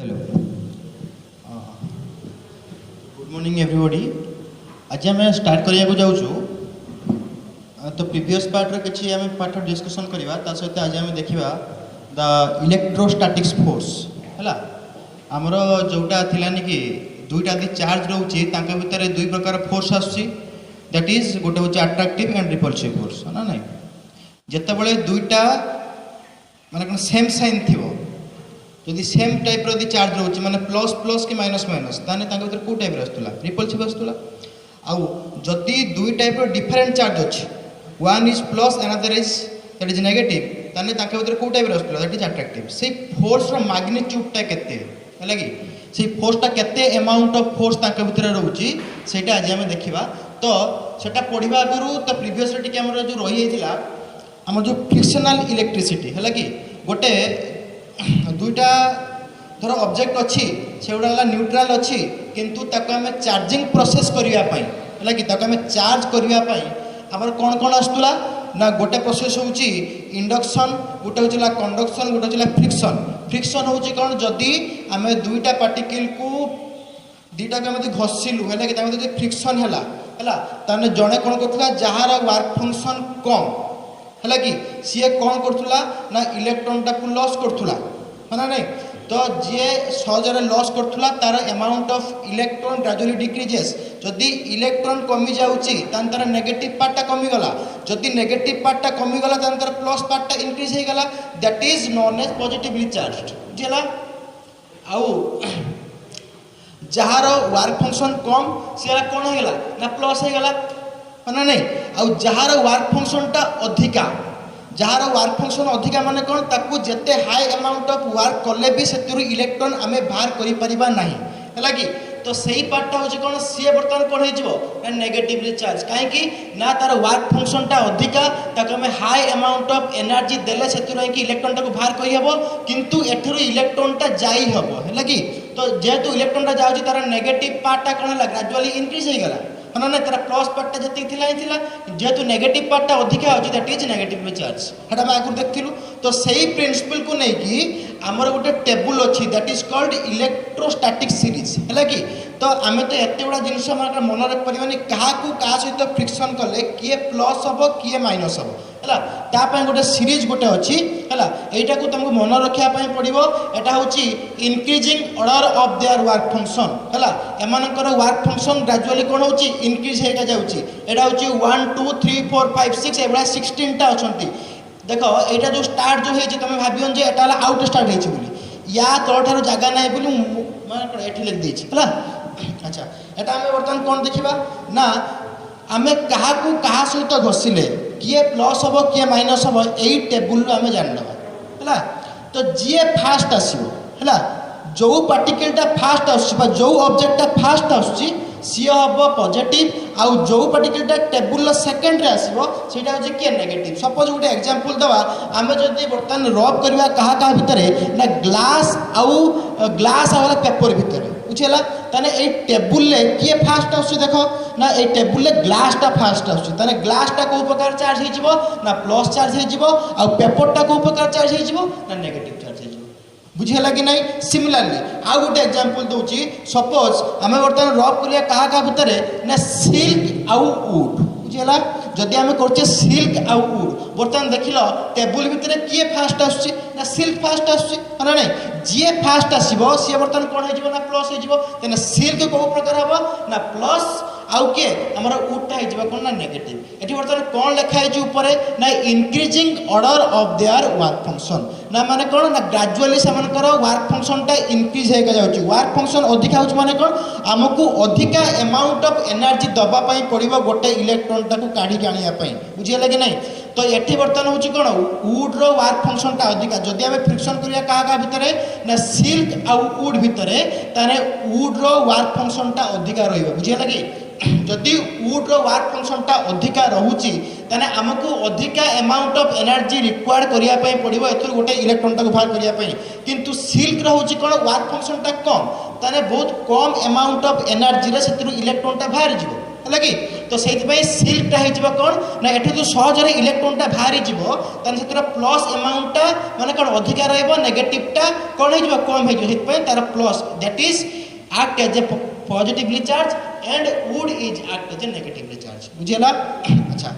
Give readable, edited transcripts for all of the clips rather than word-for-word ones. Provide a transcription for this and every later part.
Hello good morning everybody. आज आम start करने जाऊँ तो प्रीवियस पार्ट किसी आम पाठ डिस्कसन करवा सहित आज आम देखा द इलेक्ट्रोस्टैटिक्स फोर्स है आमर जोटा थिलानी कि दुईटा यदि चार्ज रोचे भितर दुई प्रकार फोर्स आसूसी दैट इज गोटे हूँ अट्राक्टिव एंड रिपल्सिव फोर्स है ना नहीं जितेबाला दुईटा माने कौन सेम साइन थी जदि सेम टाइप री चार्ज रोचे मैंने प्लस प्लस कि माइनस माइनस ताने भर कौ टाइप आसूला रिपल्सिव आसूला आउ जदि दुई टाइप डिफरेंट चार्ज अच्छी one is plus another is that is negative ताने भर कौ टाइप आसूला दैट इज अट्राक्टिव से फोर्स मैग्नीट्यूडटा केते है कि से फोर्सटा केते अमाउंट ऑफ फोर्स भर रोचे से आज आम देखा तो सेटा पढ़ा आगु तो प्रीवियस टी जो रही आम जो फ्रिक्शनल इलेक्ट्रिसिटी है कि गोटे दुईटा धर ऑब्जेक्ट अच्छी से गुड़ा न्यूट्रल अच्छी किंतु ताको आम चार्जिंग प्रोसेस करने है कि आम चार्ज करने आमर कौन कौन आसूला ना गोटे प्रोसेस हूँ इंडक्शन गोटे हूँ कंडक्शन गोटे हूँ फ्रिक्शन फ्रिक्शन हूँ कौन जदि आम दुईटा पार्टिकल को दुईटा को घषिलु है कि फ्रिक्शन है जड़े कौन करूला जार वर्क फंक्शन कम है कि सी कौन करूला ना इलेक्ट्रॉन टाक लॉस करूला है ना नहीं तो जी सहजरे लॉस करूला तार amount of electron gradually decreases जदि इलेक्ट्रॉन कमी जाऊँगी तार नेगेटिव पार्टा कमीगला जदि नेगेटिव पार्टा कमीगला तार प्लस पार्टा इनक्रीज हो गला that is known as positively charged बुझेगा आउ जार वर्क फंक्शन कम सी कौन होगा ना प्लस होगा है ना नहीं आउ जार वर्क फंक्शनटा अधिका जार वर्क फंक्शन अधिका माने कौन ताकू जेते हाई अमाउंट ऑफ वर्क कले भी से इलेक्ट्रॉन आम बाहर करें है कि तो सही पार्टा हूँ कौन सी बर्तमान कौन हो नेगेटिवली चार्ज कहीं ना तार वर्क फंक्शनटा अधिका ताको आम हाई अमाउंट ऑफ एनर्जी देले से इलेक्ट्रॉन टाक बाहर करहब किंतु एठर इलेक्ट्रॉनटा जाई हम है कि तो जेहेतु इलेक्ट्रॉनटा जाऊँगी तार नेगेटिव पार्टा कौन है ग्रेजुअली इनक्रीज हो गला है ना तार प्लस पार्टा जी जेहेतु नेगेटिव पार्टा अधिका हो दैट इज नेगेटिवली चार्ज है आगु देखूँ तो सही प्रिंसिपल को लेकिन आमर गोटे टेबुल अच्छी that is called electrostatic series है कि तो आम तो एत गुड़ा जिनस मन रखिपारे क्या सहित फ्रिक्शन कले किए प्लस हम किए माइनस हम है तापाई गोटे सीरीज गोटे अच्छी है यहाँ को तुमको मन रखापी पड़ो यहाँ हूँ increasing order of their work function है एमनकर वर्क फंक्शन ग्रेजुअली कौन हो इनक्रीज होगा जाऊँगी यहाँ हूँ 1 2 3 4 5 6 एवं 16टा अच्छा देख यहाँ जो स्टार्ट जो है तुम भाव जे यहाँ आउट स्टार्ट हो या तलठार जगह ना बोली ये लिखिदे है अच्छा यहाँ आम बर्तमान कौन देखा ना आम क्या सहित घषिले किए प्लस हम किए माइनस हम यही टेबुल आम जान है तो जी फास्ट आसो है जो पार्टिकलटा फास्ट आस जो ऑब्जेक्टटा फास्ट आसूँ सी हम पॉजिटिव आउ जो पार्टिकलटा टेबुल सेकेंड आसो सीटा हूँ किए नेगेटिव सपोज गोटे एग्जांपल दवा आम जब बर्तमान रब करवा क्या भितर ना ग्लास आउ ग्लास आउ पेपर भितर बुझेगा ताने ये टेबुल किए फास्ट आस देख ना ये टेबुल ग्लासटा फास्ट आस ग्लासटा कौ प्रकार चार्ज हो ना प्लस चार्ज हो पेपरटा कौ प्रकार चार्ज हो ना नेगेटिव चार्ज हो बुझेगा कि नहीं सिमिलरली आउ गोटे एग्जांपल दूसरी सपोज आम बर्तमान रब करवा क्या भितर ना सिल्क आउ वुड बुझेगा जदि आम कर सिल्क आउ वुड बर्तमान देख लो टेबुल भितर किए फास्ट आस सिल्क फास्ट आस ना नहीं जी फास्ट आसो सी बर्तमान कौन हो प्लस हो सिल्क कौ प्रकार हम ना प्लस आउ किए आम वुडटा हो कौन ना नेगेटिव ये बर्तमान कौन लिखाई ना increasing order of their work function ना माने कौन ना ग्रेजुअली से वर्क फंक्शनटा इनक्रीज होगा जाऊँगी वर्क फंक्शन अधिका हो माने कौन आमको अधिका अमाउंट ऑफ एनर्जी दवापाई पड़ो गोटे इलेक्ट्रॉन टाक काढ़ी आने बुझेगा कि नहीं तो ये बर्तमान हूँ कौन वुड्र वर्क फंक्शनटा अधिका जदि आम फ्रिक्शन करवा क्या भितर ना सिल्क आउ वुड भितर ताने वुड्र वर्क फंक्शनटा अधिका रुझेगा कि जदि वुड्र वर्क फंक्शनटा अधिका रोचे ताने आमको अधिका अमाउंट ऑफ एनर्जी रिक्वायर्ड करने पड़ो ए गोटे इलेक्ट्रॉन टाक बाहर करने किंतु सिल्क रोचे कौन वर्क फंक्शनटा कम ताने बहुत कम अमाउंट ऑफ एनर्जी से इलेक्ट्रॉनटा बाहर है कि तो से सिल्कटा हो कौन ना ये जो सहजरे इलेक्ट्रोनटा बाहरी से प्लस एमाउंटा माने कौन अधिका रेगेटिवटा कौन हो कम हो तार plus that is act as a positively charge and wood is act as a negatively charge बुझीगला। अच्छा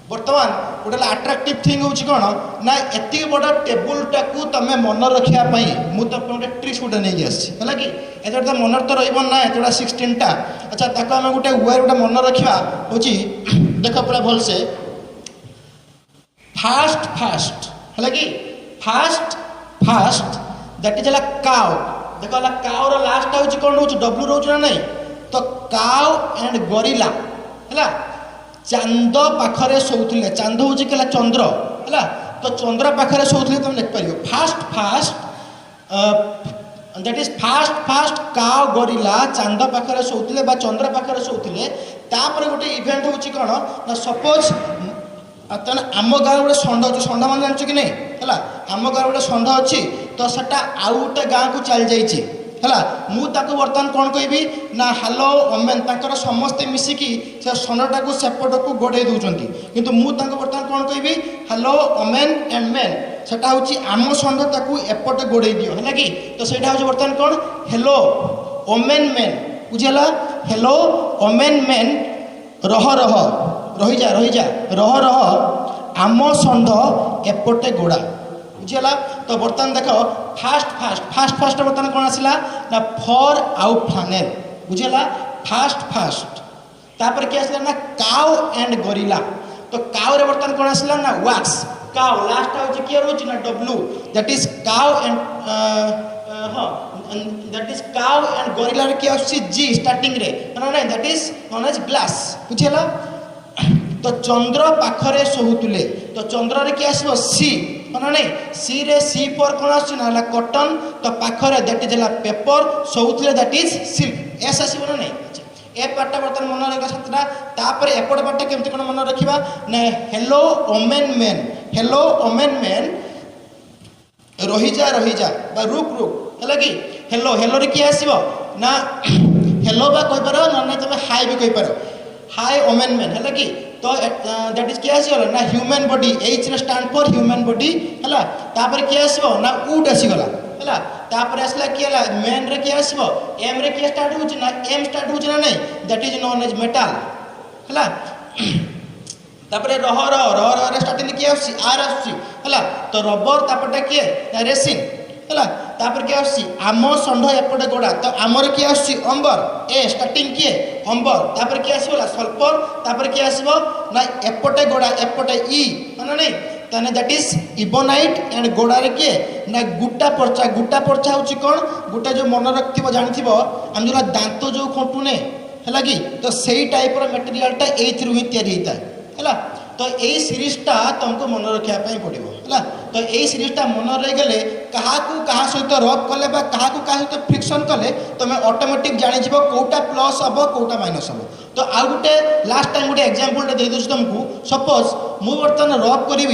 बर्तमान गोटे अट्राक्टिव थिंग हूँ कौन ना एत बड़ टेबुलटा को तुम मन रखापी मुझे गोटे ट्रिक्स गोटे नहीं आसला कि एत तो मन तो रहा एतटा 16टा। अच्छा ताको आम गोटे वे गोटे मन रखा हूँ देख पूरा भलसे फास्ट फास्ट है कि fast fast that is cow देख काउर लास्ट हूँ कौन रोच डब्ल्यू रोच ना नहीं तो काउ एंड गोरिल्ला है चांद पाखरे शोले चांद हूँ कि चंद्र है तो चंद्र पाखरे शोले तुम देखिपर fast fast that is fast fast cow gorilla चांद पाखरे शोले चंद्र पाखरे शोले तापर गोटे इवेंट हूँ कौन ना सपोज आम गाँव गोटे षंढ अच्छे षंढ मान जान कि नहीं है आम गाँव गोटे षंढ अच्छी तो सेटा आउ गोटे गाँव को चल जाइए है मुझे बर्तमान कौन कहि ना हालो ओमेन तांकर समस्ते मिसिकी से षंढटा को सेपट को गोड़े दौरान किंतु मुझे बर्तमान कौन कहि हालो ओमेन एंड मेन सेटा हूँ आम षंढ ताकू एपटे गोड़े दियो है कि तो सेटा हूँ बर्तमान कौन हेलो ओमेन मेन बुझीगला हेलो ओमेन मेन रह रह रही जा रह रह आम षंढ एपटे गोड़ा बुझीगला। तो बर्तमान देख फास्ट फास्ट फास्ट फास्ट बर्तमान कौन आसला ना फॉर आउ फ्लानेल बुझीगला फास्ट फास्ट तापर किए आसला ना काउ एंड गोरिल्ला तो काउ रे बर्तमान कौन आसला ना वैक्स काउ लास्ट हूँ किए रोच ना W that is cow and हाँ that is cow and gorilla रे किए आसी जी स्टार्टिंग रे ना ना that is known as glass बुझीगला। तो चंद्र पाखरे शोहुले तो चंद्र रे किए आसो सी ना नहीं सी रे सी फॉर कौन आसना कटन तो पाखरे दैट इज पेपर शोहुले दैट इज सिल्क एस आसो ना नहीं। ए पार्टा बर्तमान मन रखा सातटा तापर एपट पार्टा केमती कौन मन रखा ना हेलो ओमेन मेन हेलो ओमेन मेन रही जा रुक रुक है कि हेलो हेलो रे किए आसो ना हेलो बा कहि पारो ना तुम हाई भी कहि पारो हाई ओमेन मेन है कि तो दैट इज किए आसगला ना ह्यूमन बॉडी एच रे स्टैंड फॉर ह्यूमन बॉडी है तापर किए आसो ना वुड आसीगला है तापर आसला किए मेन रे किए आसो एम रे किए स्टार्ट हो ना एम स्टार्ट हो ना नहीं that is known as metal है तापर रह रह रह रह रे स्टार्टिंग किए आसी आर आसी है तो रबर तापरटा किए ना रेसिन है तापर किए आसी आम षंढ एपटे गोड़ा तो आमर किए आसी अंबर ए स्टार्टिंग किए अंबर तापर किए आसगला सल्फर तापर किए आसबो ना एपटे गोड़ा एपटे ई है नहीं ताने दैट इज इबोनाइट एंड गोड़ा रे किए ना गुटा पर्चा हूँ कौन गुटा जो मन रखिथो जानिथो आम जो दांत जो खोटुने है कि तो सही टाइप मटेरियलटा एथरू ही तैयारी होता है तो यही सीरीजटा तुमको मन रखापी पड़ो है तो यही सीरीजटा मन रहीगले क्या सहित रब कले क्या सहित फ्रिक्शन कले तुम ऑटोमेटिक जानीज कौटा प्लस हम कौटा माइनस हम। तो आउ गोटे लास्ट टाइम गोटे एग्जांपल दे दूँ तुमको सपोज मु बर्तमान रब करी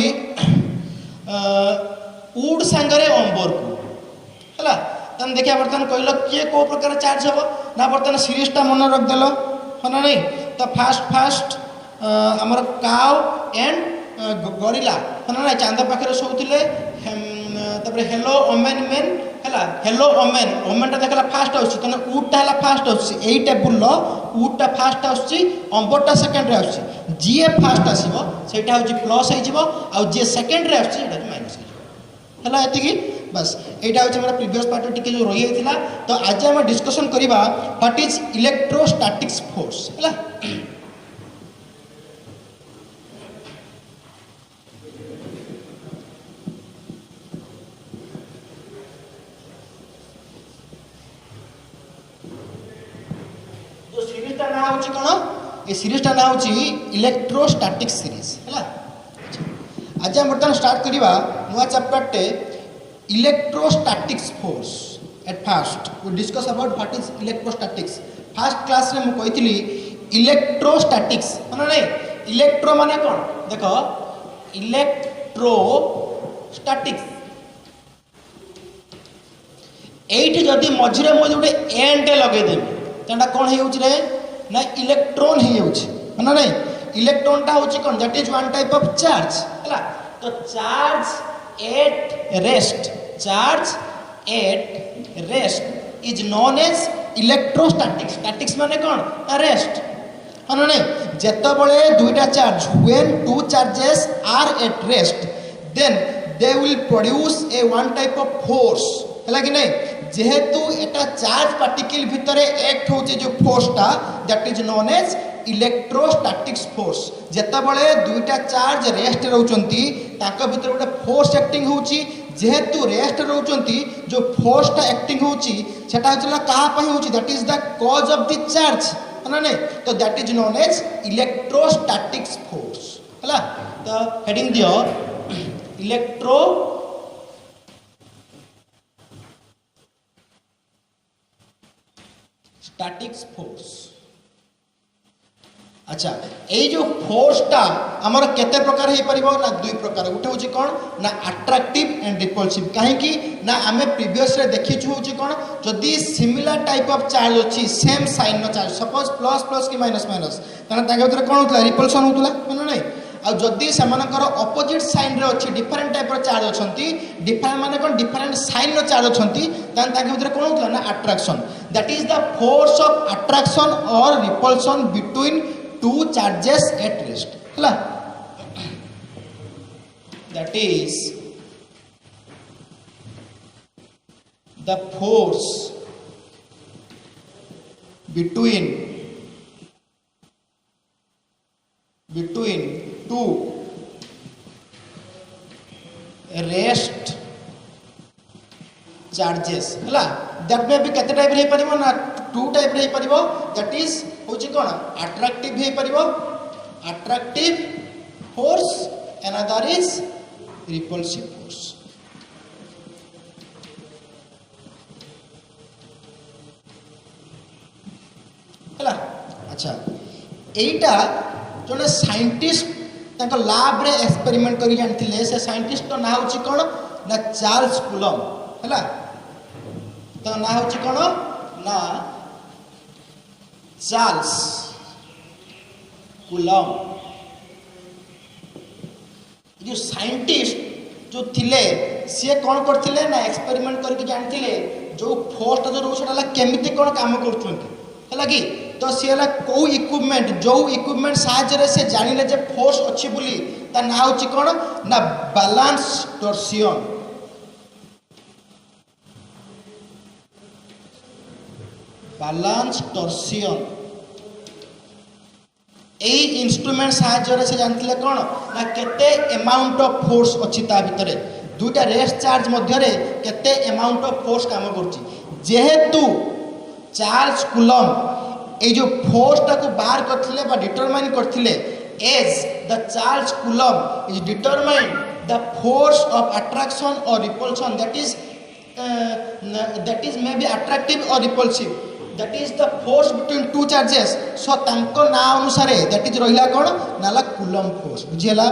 उड सांगरे अंबर को है तुम देखिए बर्तमान कहल किए कौ प्रकार चार्ज हम ना बर्तमान सीरीजटा मन रखदेल है ना नहीं तो फास्ट फास्ट आमर काउ एंड गोरिल्ला है ना चांद पाखे शोले हेलो ओमेन मेन है हेलो ओमेन ओमेनटा देखला फास्ट आसना उडटा है फास्ट आई टेबुल उडटा फास्ट अंबरटा सेकेंड आस जी फास्ट आसो सेटा हूँ प्लस हो जी सेकेंड आस माइनस है ये बस यहाँ हूँ हमारा प्रीवियस पार्ट टी जो रही है तो आज आम डिस्कसन करवा व्हाट इज इलेक्ट्रोस्टैटिक्स फोर्स है ना हूँ कौन ये सीरीजटा ना हूँ इलेक्ट्रोस्टैटिक्स सीरीज है। आज हम बर्तमान स्टार्ट करवा नुआ चैप्टरटे electrostatics force at first we discuss about what is electrostatics first class रे मु कही इलेक्ट्रोस्टैटिक्स माने नहीं इलेक्ट्रो माने कौन देख इलेक्ट्रोस्टैटिक्स एठी जदि मझिरे मु गोटे एन टे लगेदेवी तेटा कौन हो ना इलेक्ट्रॉन ही होउछि ना नहीं इलेक्ट्रॉन टा होउछि कोन that is one type of charge हला तो charge at rest is known as electrostatics statics माने कोन रेस्ट हाँ नहीं जेतबले दुईटा charge when two charges are at rest then they will produce a one type of force है कि नहीं जेहेतु एटा चार्ज पार्टिकल भितर एक्ट होचे जो फोर्सटा that is known as electrostatics force जेतबले दुईटा चार्ज रेस्ट रहउचंती ताका भितर गोटे फोर्स एक्टिंग होची जेहेतु रेस्ट रहउचंती जो फोर्सटा एक्टिंग होची सेटा होचला कहा पई होची that is the cause of the charge ना नहीं तो that is known as electrostatics force है तो हेडिंग दियो इलेक्ट्रो स्टैटिक्स फोर्स अच्छा ये जो फोर्सटा आमर केते प्रकार हो पारिबो ना दुई प्रकार गोटे होची कोन ना अट्रैक्टिव एंड रिपल्सिव काहे कि ना आमे प्रीवियस रे देखिछु होची कोन जदी सिमिलर टाइप ऑफ चार्ज अछि same sign no charge suppose plus plus कि माइनस माइनस ताना ताके भीतर कोन होतला रिपल्सन होतला माने नै आ जदी समानकर ऑपोजिट साइन रे अछि डिफरेंट टाइप ऑफ चार्ज अछंती डिफरेंट माने कोन डिफरेंट साइन नो चार्ज अछंती तान ताके भीतर कोन होतला ना attraction that is the force of attraction और repulsion between two charges at rest hela that is the force between two rest charges hela that may be kete type रे परिबो ना टू टाइप रे परिबो दैट इज होची कोन attractive हे परिबो attractive force another is repulsive force हला अच्छा एटा जोने साइंटिस्ट ताको लैब रे एक्सपेरिमेंट करि जानथिले से साइंटिस्ट तो ना होची कोन ना चार्ल्स कूलम हला तो ना होची कोन ना चार्ल्स कूलम जो साइंटिस्ट जो थिले सी कौन करथिले ना एक्सपेरिमेंट करके जानथिले जो फोर्स जो रोसला केमिति कोन काम करथुंती हला कि तो सी हला को इक्विपमेंट जो इक्विपमेंट साहाय्य रे से जानिले जे फोर्स अछि बुली ता ना होची कोन ना बैलेंस टॉर्सियन बैलेंस टॉर्सियन ए इंस्ट्रूमेंट साहाय्य से जानथिले कोन ना केते अमाउंट ऑफ फोर्स अछि ता भितरे दुटा रेस्ट चार्ज मध्य रे केते अमाउंट ऑफ फोर्स काम करछि जेहेतु चार्ल्स कूलम ए जो फोर्स ता को बाहर करथिले बा डिटरमाइन करथिले as the Charles Coulomb is determine the force of attraction और repulsion that is maybe attractive or repulsive that is the force between two charges so तांको ना अनुसार that is रहिला कोन नाला कूलम फोर्स बुझिला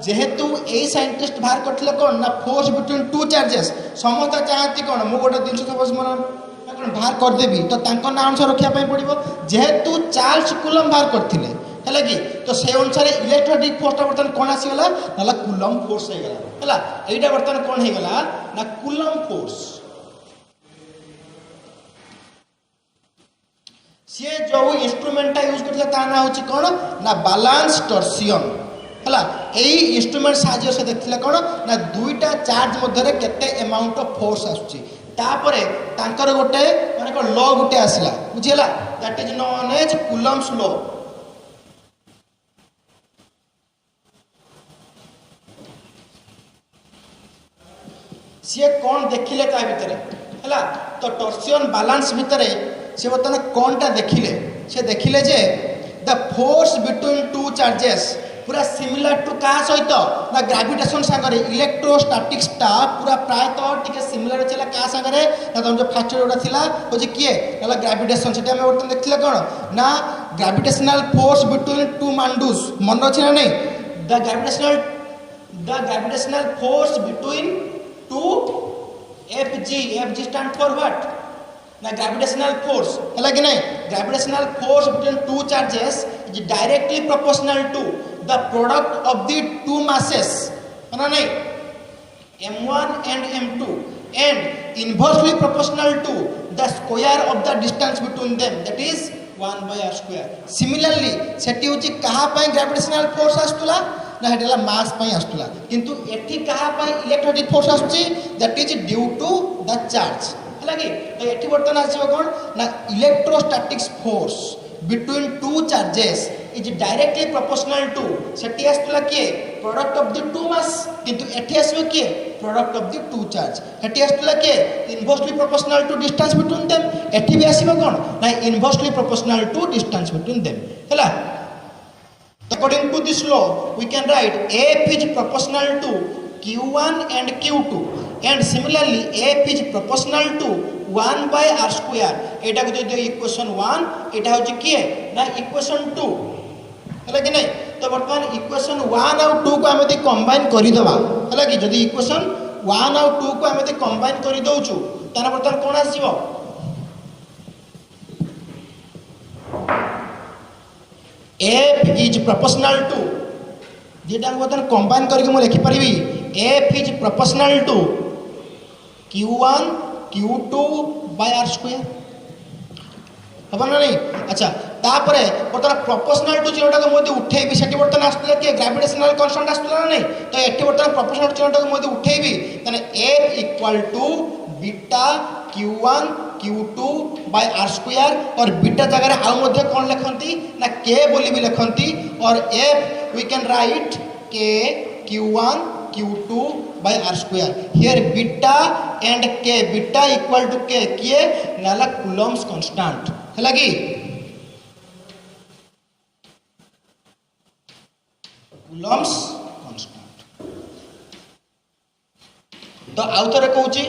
जेहेतु ए साइंटिस्ट बाहर करथिले कोन ना फोर्स बिटवीन टू चार्जेस समता चाहती कोन मु गोटे दिन सपोज मन कोन बाहर कर देबी तो तांको ना अनुसार रखिया पई पड़िबो जेहेतु चार्ल्स कूलम बाहर करथिले हैला कि तो से अनुसार इलेक्ट्रोस्टैटिक फोर्स बर्तन कोन आसी गला नाला कूलम फोर्स हे गला हैला एटा बर्तन कोन हे गला ना कूलम फोर्स सी जो इंस्ट्रूमेंट यूज करथिले ता ना होची कोन ना बैलेंस टॉर्सियन हला एई इंस्ट्रूमेंट साहाय्य से देखथिले कोन ना दुईटा चार्ज मध्य रे केते अमाउंट ऑफ फोर्स आसुची तापरे तांकर गोटे माने को लॉ गोटे आसिला बुझिला that is known as Coulomb's law सी कोन देखिले ता भितरे हला तो टॉर्सियन बैलेंस भितरे से बर्तमान कौनटा देखिले से देखिले जे the force between two charges पूरा सिमिलर टू का सहित ना ग्रेविटेशन सागरे इलेक्ट्रोस्टैटिक्स टा पूरा प्रायतः टिके सिमिलर चला का सागरे ना तुम जो फर्स्ट जोटा थिला हो जे किए ना ग्रेविटेशन सेटा हम बर्तमान देखिले कोन ना ग्रेविटेशनल फोर्स बिटवीन टू मांडूस मन अछि ना नहीं the gravitational force between two FG stand for what ना ग्रेविटेशनल फोर्स है कि नहीं gravitational force between two charges is directly proportional to the product of the two masses है ना नहीं m1 and m2 and inversely proportional to the square of the distance between them that is 1 by r square. Similarly सेठी होची कहा पई gravitational force आस्तुला ना हेटला मास पई आस्तुला किंतु एठी कहा पई इलेक्ट्रोस्टैटिक फोर्स आस्तुची that is due to the charge लगे तो एठी वर्तमान आसीबो कोन ना electrostatics force between two charges is directly proportional to सेठी आस्तुला के product of the two mass किंतु एठी आसीबो के product of the two charge एठी आस्तुला के inversely proportional to distance between them एठी भी आसीबो कोन ना inversely proportional to distance between them हैला according to this law we can write f is proportional to q1 and q2 and similarly f is proportional to 1 by r square एटा को जो equation 1 एटा हो किए ना इक्वेशन 2 हला कि नहीं तो वर्तमान इक्वेशन 1 और 2 को हमें कंबाइन करि दबा हला कि जदी इक्वेशन 1 और 2 को हमें कंबाइन करि दउछु ताना वर्तमान कोन आसीबो f is proportional to जेटा को वर्तमान कंबाइन करके मु लिखि परिबी f is proportional to q1 q2 by r square हबा ना नहीं अच्छा तापरे वर्तमान प्रोपोर्शनल टू चिन्हटा को मोदी उठेबी सेठी वर्तमान आस्तला के ग्रेविटेशनल कांस्टेंट आस्तला ना नहीं तो एठी वर्तमान प्रोपोर्शनल चिन्हटा को मोदी उठेबी तने f equal to beta q1 q2 by r square और बीटा जगह रे आउ मध्ये कोन लिखंती ना k बोली भी लिखंती और f we can write k q1 q2 by r square here beta and k beta equal to k किए नाला कूलम्ब्स कांस्टेंट है लगी कूलम्ब्स कांस्टेंट तो आउ थरे कहूची